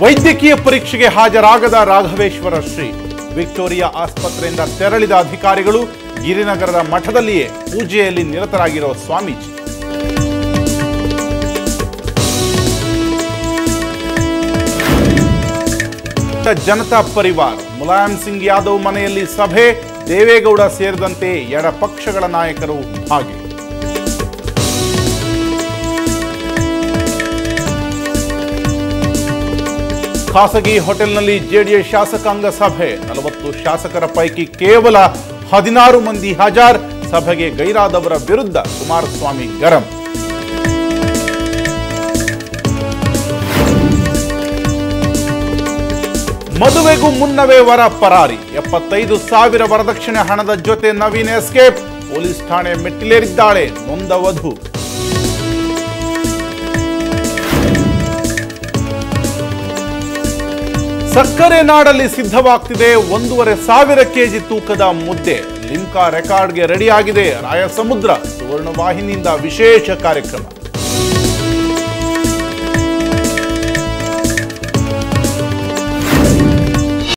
ವೈದ್ಯಕೀಯ ಪರೀಕ್ಷೆಗೆ ಹಾಜರಾಗದ ರಾಘವೇಶ್ವರ ಶ್ರೀ. ವಿಕ್ಟೋರಿಯಾ ಆಸ್ಪತ್ರೆಯಿಂದ ತೆರಳಿದ ಅಧಿಕಾರಿಗಳು ಗಿರಿನಗರದ ಮಠದಲ್ಲಿಯೇ ಪೂಜೆಯಲ್ಲಿ ನಿರತರಾಗಿರೋ ಸ್ವಾಮೀಜಿ. ಜನತಾ ಪರಿವಾರ ಮುಲಾಯಂ ಸಿಂಗ್ ಯಾದವ್ ಮನೆಯಲ್ಲಿ ಸಭೆ, ದೇವೇಗೌಡ ಸೇರಿದಂತೆ ಎಡಪಕ್ಷಗಳ ನಾಯಕರು ಭಾಗಿ. ಖಾಸಗಿ ಹೋಟೆಲ್ನಲ್ಲಿ ಜೆಡಿಎಸ್ ಶಾಸಕಾಂಗ ಸಭೆ, 40 ಶಾಸಕರ ಪೈಕಿ ಕೇವಲ 16 ಮಂದಿ ಹಾಜರ್. ಸಭೆಗೆ ಗೈರಾದವರ ವಿರುದ್ಧ ಕುಮಾರಸ್ವಾಮಿ ಗರಂ. ಮದುವೆಗೂ ಮುನ್ನವೇ ವರ ಪರಾರಿ, 75,000 ವರದಕ್ಷಿಣೆ ಹಣದ ಜೊತೆ ನವೀನ್ ಎಸ್ಕೇಪ್. ಪೊಲೀಸ್ ಠಾಣೆ ಮೆಟ್ಟಿಲೇರಿದ್ದಾಳೆ ನೊಂದ ವಧು. ಸಕ್ಕರೆ ನಾಡಲ್ಲಿ ಸಿದ್ಧವಾಗ್ತಿದೆ 1,500 ಕೆಜಿ ತೂಕದ ಮುದ್ದೆ. ಲಿಮ್ಕಾ ರೆಕಾರ್ಡ್ಗೆ ರೆಡಿಯಾಗಿದೆ ರಾಯಸಮುದ್ರ. ಸುವರ್ಣ ವಾಹಿನಿಯಿಂದ ವಿಶೇಷ ಕಾರ್ಯಕ್ರಮ.